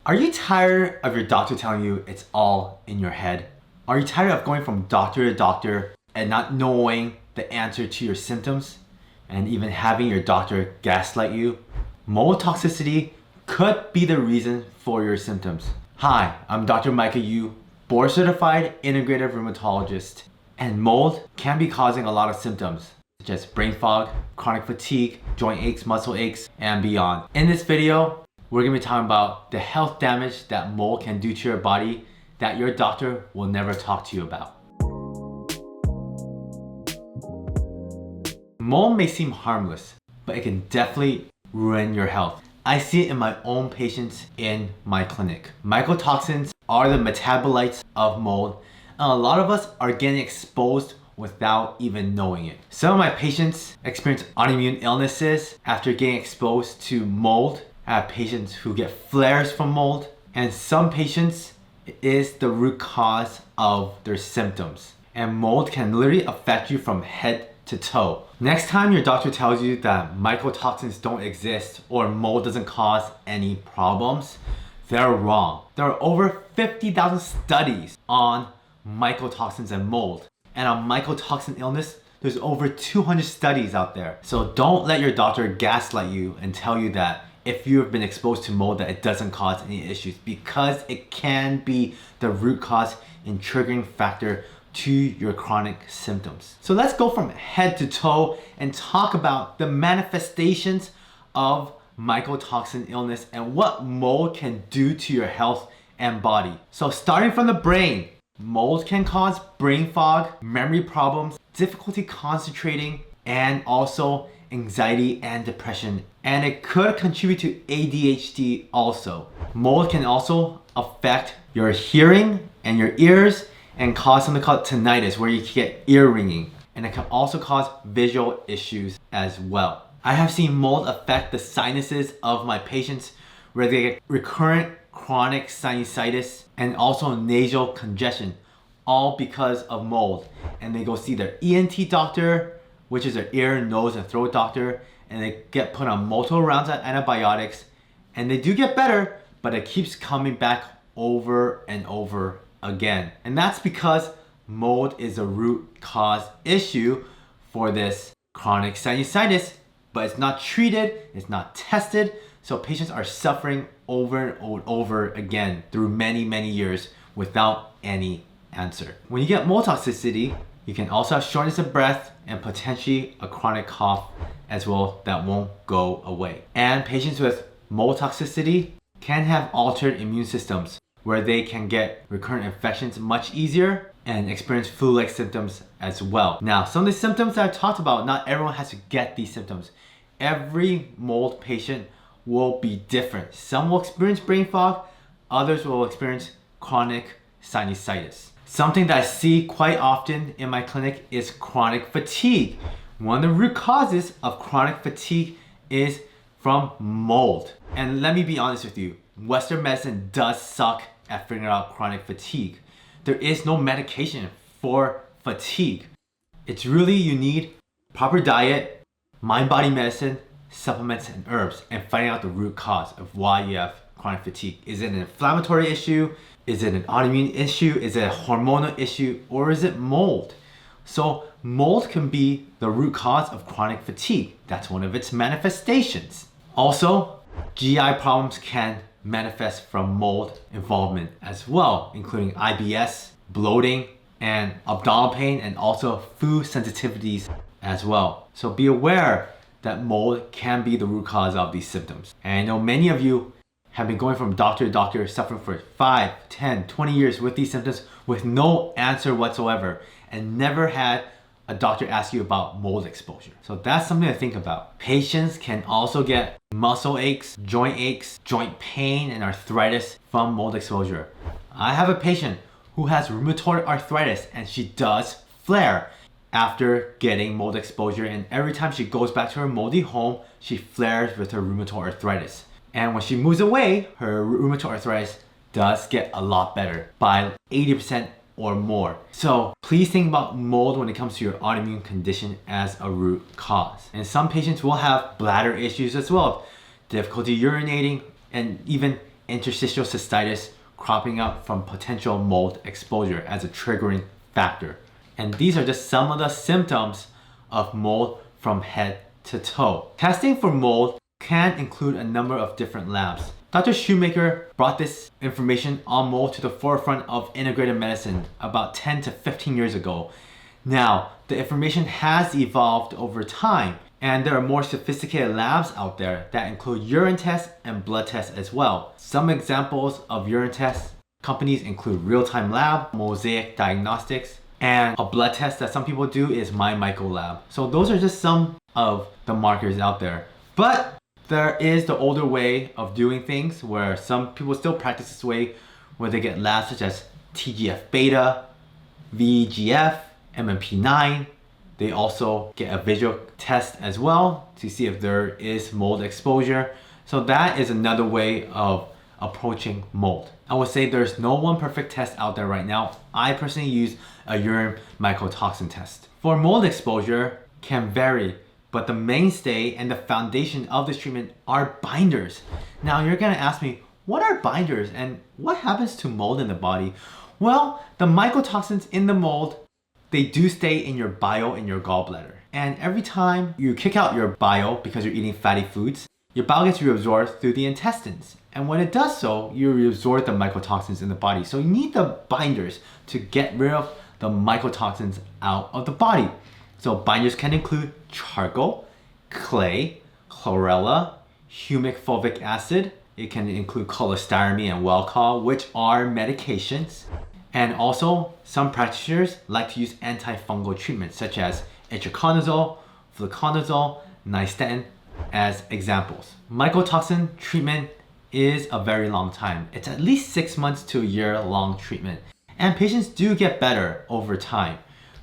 Are you tired of your doctor telling you it's all in your head? Are you tired of going from doctor to doctor and not knowing the answer to your symptoms and even having your doctor gaslight you? Mold toxicity could be the reason for your symptoms. Hi, I'm Dr. Micah Yu, board certified integrative rheumatologist, and mold can be causing a lot of symptoms such as brain fog, chronic fatigue, joint aches, muscle aches, and beyond. In this video, we're going to be talking about the health damage that mold can do to your body that your doctor will never talk to you about. Mold may seem harmless, but it can definitely ruin your health. I see it in my own patients in my clinic. Mycotoxins are the metabolites of mold, and a lot of us are getting exposed without even knowing it. Some of my patients experience autoimmune illnesses after getting exposed to mold. I have patients who get flares from mold, and some patients is the root cause of their symptoms. And mold can literally affect you from head to toe. Next time your doctor tells you that mycotoxins don't exist or mold doesn't cause any problems, they're wrong. There are over 50,000 studies on mycotoxins and mold. And on mycotoxin illness, there's over 200 studies out there. So don't let your doctor gaslight you and tell you that if you have been exposed to mold that it doesn't cause any issues, because it can be the root cause and triggering factor to your chronic symptoms. So let's go from head to toe and talk about the manifestations of mycotoxin illness and what mold can do to your health and body. So starting from the brain, mold can cause brain fog, memory problems, difficulty concentrating, and also anxiety and depression. And it could contribute to ADHD also. Mold can also affect your hearing and your ears and cause something called tinnitus, where you get ear ringing. And it can also cause visual issues as well. I have seen mold affect the sinuses of my patients where they get recurrent chronic sinusitis and also nasal congestion, all because of mold. And they go see their ENT doctor, which is their ear, nose, and throat doctor, and they get put on multiple rounds of antibiotics, and they do get better, but it keeps coming back over and over again. And that's because mold is a root cause issue for this chronic sinusitis, but it's not treated, it's not tested, so patients are suffering over and over again through many years without any answer. When you get mold toxicity, you can also have shortness of breath and potentially a chronic cough as well that won't go away. And patients with mold toxicity can have altered immune systems where they can get recurrent infections much easier and experience flu-like symptoms as well. Now, some of the symptoms that I talked about, not everyone has to get these symptoms. Every mold patient will be different. Some will experience brain fog, others will experience chronic sinusitis. Something that I see quite often in my clinic is chronic fatigue. One of the root causes of chronic fatigue is from mold. And let me be honest with you, Western medicine does suck at figuring out chronic fatigue. There is no medication for fatigue. It's really, you need proper diet, mind-body medicine, supplements, and herbs, and finding out the root cause of why you have chronic fatigue. Is it an inflammatory issue? Is it an autoimmune issue? Is it a hormonal issue? Or is it mold? So mold can be the root cause of chronic fatigue. That's one of its manifestations. Also, GI problems can manifest from mold involvement as well, including IBS, bloating, and abdominal pain, and also food sensitivities as well. So be aware that mold can be the root cause of these symptoms. And I know many of you have been going from doctor to doctor suffering for 5, 10, 20 years with these symptoms with no answer whatsoever and never had a doctor ask you about mold exposure. So that's something to think about. Patients can also get muscle aches, joint pain, and arthritis from mold exposure. I have a patient who has rheumatoid arthritis and she does flare after getting mold exposure, and every time she goes back to her moldy home, she flares with her rheumatoid arthritis. And when she moves away, her rheumatoid arthritis does get a lot better by 80% or more. So please think about mold when it comes to your autoimmune condition as a root cause. And some patients will have bladder issues as well, difficulty urinating, and even interstitial cystitis cropping up from potential mold exposure as a triggering factor. And these are just some of the symptoms of mold from head to toe. Testing for mold can include a number of different labs. Dr. Shoemaker brought this information on mold to the forefront of integrative medicine about 10 to 15 years ago. Now, the information has evolved over time, and there are more sophisticated labs out there that include urine tests and blood tests as well. Some examples of urine tests companies include Real-Time Lab, Mosaic Diagnostics, and a blood test that some people do is MyMycoLab. So those are just some of the markers out there. But there is the older way of doing things where some people still practice this way, where they get labs such as TGF-beta, VEGF, MMP9. They also get a visual test as well to see if there is mold exposure. So that is another way of approaching mold. I would say there's no one perfect test out there right now. I personally use a urine mycotoxin test. For mold exposure can vary, but the mainstay and the foundation of this treatment are binders. Now you're gonna ask me, what are binders and what happens to mold in the body? Well, the mycotoxins in the mold, they do stay in your bile in your gallbladder. And every time you kick out your bile because you're eating fatty foods, your bile gets reabsorbed through the intestines. And when it does so, you reabsorb the mycotoxins in the body. So you need the binders to get rid of the mycotoxins out of the body. So binders can include charcoal, clay, chlorella, humic fulvic acid. It can include cholestyramine and Welchol, which are medications. And also, some practitioners like to use antifungal treatments such as itraconazole, fluconazole, nystatin as examples. Mycotoxin treatment is a very long time. It's at least 6 months to a year long treatment. And patients do get better over time.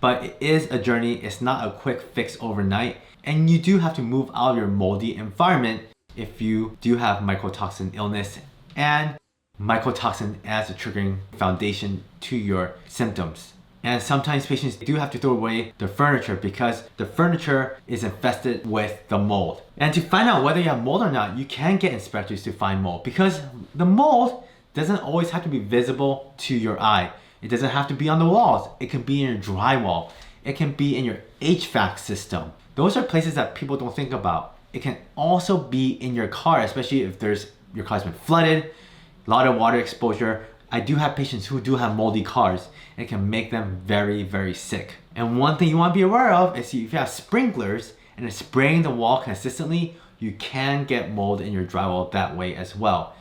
But it is a journey, it's not a quick fix overnight. And you do have to move out of your moldy environment if you do have mycotoxin illness and mycotoxin as a triggering foundation to your symptoms. And sometimes patients do have to throw away their furniture because the furniture is infested with the mold. And to find out whether you have mold or not, you can get inspectors to find mold because the mold doesn't always have to be visible to your eye. It doesn't have to be on the walls. It can be in your drywall. It can be in your HVAC system. Those are places that people don't think about. It can also be in your car, especially if your car's been flooded, a lot of water exposure. I do have patients who do have moldy cars. It can make them very, very sick. And one thing you want to be aware of is if you have sprinklers and it's spraying the wall consistently, you can get mold in your drywall that way as well.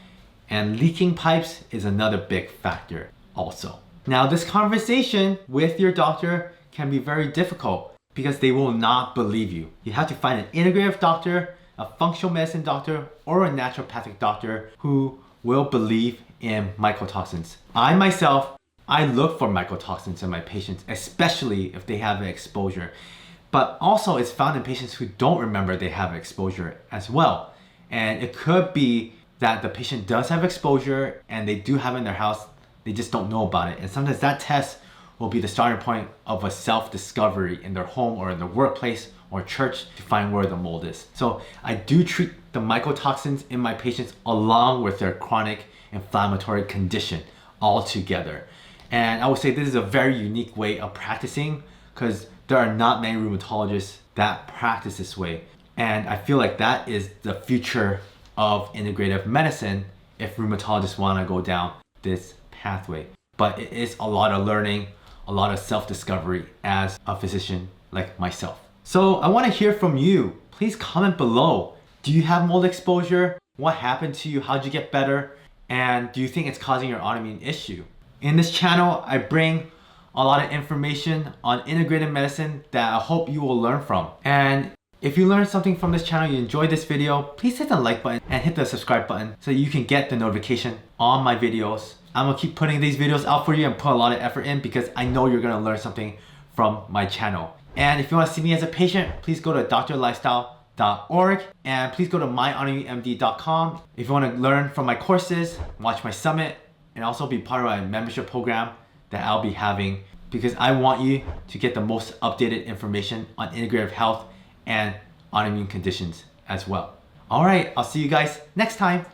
And leaking pipes is another big factor also. Now, this conversation with your doctor can be very difficult because they will not believe you. You have to find an integrative doctor, a functional medicine doctor, or a naturopathic doctor who will believe in mycotoxins. I myself, I look for mycotoxins in my patients, especially if they have an exposure. But also it's found in patients who don't remember they have exposure as well. And it could be that the patient does have exposure and they do have it in their house, they just don't know about it. And sometimes that test will be the starting point of a self-discovery in their home or in their workplace or church to find where the mold is. So I do treat the mycotoxins in my patients along with their chronic inflammatory condition all together. And I would say this is a very unique way of practicing because there are not many rheumatologists that practice this way. And I feel like that is the future of integrative medicine if rheumatologists want to go down this pathway. But it is a lot of learning, a lot of self-discovery as a physician like myself. So I want to hear from you. Please comment below. Do you have mold exposure? What happened to you? How'd you get better? And do you think it's causing your autoimmune issue? In this channel, I bring a lot of information on integrative medicine that I hope you will learn from. And if you learned something from this channel, you enjoyed this video, please hit the like button and hit the subscribe button so you can get the notification on my videos. I'm gonna keep putting these videos out for you and put a lot of effort in because I know you're gonna learn something from my channel. And if you wanna see me as a patient, please go to drlifestyle.org and please go to myautoimmunemd.com. If you wanna learn from my courses, watch my summit, and also be part of my membership program that I'll be having because I want you to get the most updated information on integrative health and autoimmune conditions as well. All right, I'll see you guys next time.